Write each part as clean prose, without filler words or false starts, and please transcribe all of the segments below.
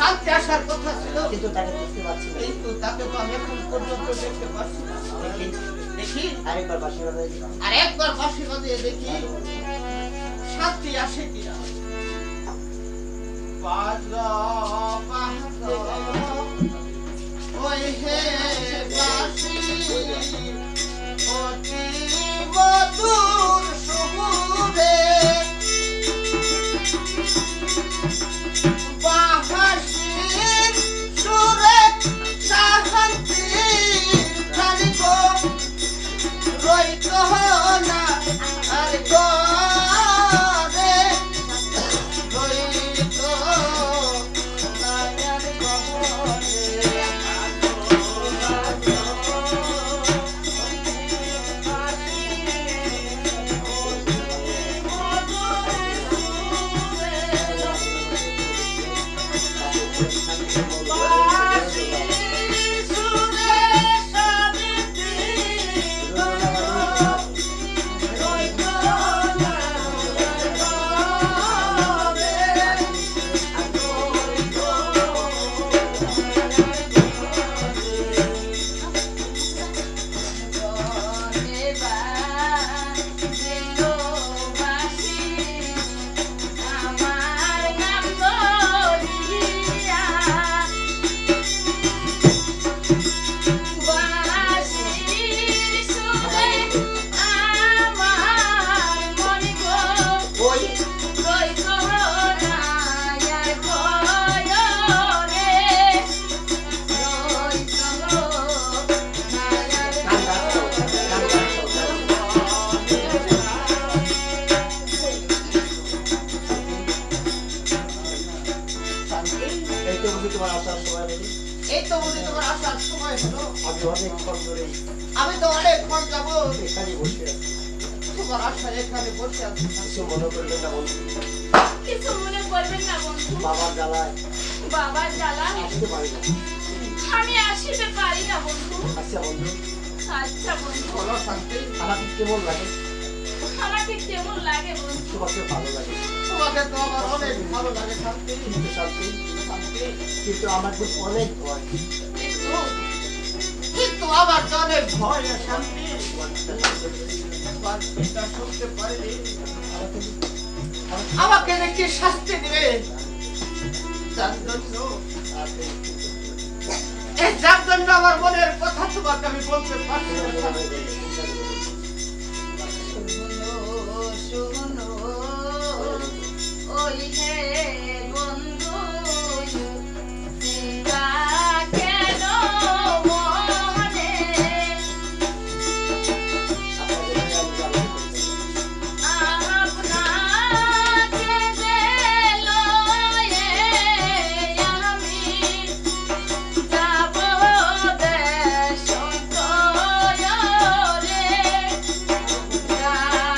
শান্তি আসার কথা ছিল, কিন্তু তাকে দেখতে পাচ্ছি না। কিন্তু তাকে তো আমি এখন পর্যন্ত দেখতে পাচ্ছি না। দেখি দেখি আরেকবার বাঁশি বাজাই দিই। আর একবার বাঁশি বাজিয়ে দেখি শান্তি আসে কিনা। বাজো বাজো ওই হে বাঁশি অতি মধুর সুরে বাঁশির সুরে শান্তি খালি গো রইত না আর গরে রইত না আর গরে। আমি তো অনেকক্ষণ যাব এখানে বসে আছি। তোমার আশায় এখানে বসে আছি। কিছু মনে করবেন না বন্ধু। কিছু মনে করবেন না বন্ধু। বাবার জ্বালায় বাবার জ্বালা আসতে পারি না। আমি আসিতে পারি না বন্ধু। আচ্ছা বন্ধু, আচ্ছা বন্ধু, বলো শান্তি, আমাকে কেমন লাগে? আমাকে কেমন লাগে বন্ধু? তোমাকে ভালো লাগে। তোমাকে তো আমার অনেক ভালো লাগে শান্তি। কিন্তু শান্তি, শান্তি কিন্তু আমার যে অনেক ভয়। কিন্তু আমার তো অনেক ভয় শান্তি। বাচ্চাটা শুনতে পারিনি, আমাকে দেখি শাস্তি দিবে। যার জন্য আমার মনের কথা তোমাকে আমি বলতে পারছি না। শোনো ওই হে বন্ধু, চিন্তা কেন মনে? আপনাকে যে লয়ে আমি যাব দেশান্তরে, যাব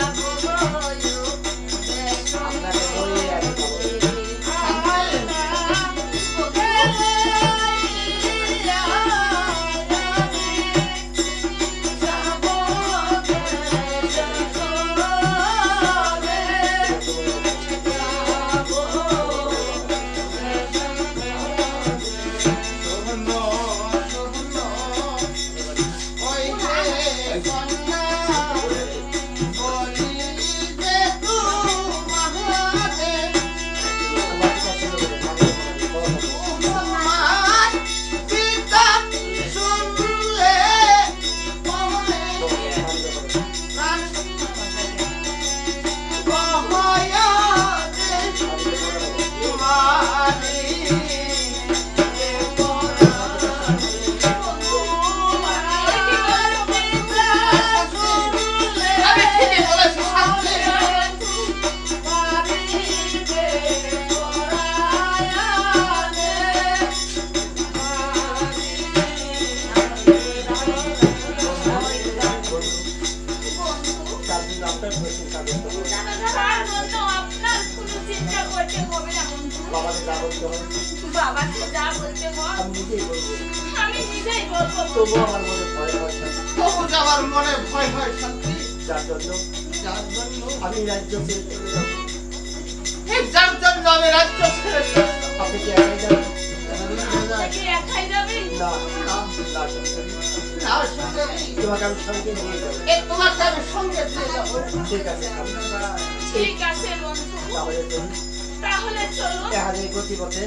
বাবাকে যা বলতে বল, আমি নিজেই বলবো। তবু আমার মনে ভয় হয় শান্তি। তবু আমার মনে ভয় হয় শান্তি। যার জন্য আমি রাজ্য ছেড়ে চলে যাবো। যার জন্য আমি রাজ্য ছেড়ে চলে যাব। আপনি কি একাই যাবেন? না সুন্দরী, না সুন্দরী, তোমাকে আমি সঙ্গে নিয়ে যাবো। তোমাকে আমি সঙ্গে দিয়ে যাবো। ঠিক আছে ঠিক আছে বন্ধু, তাহলে তুমি তাহলে চলো। দেখা যায় গতিপথে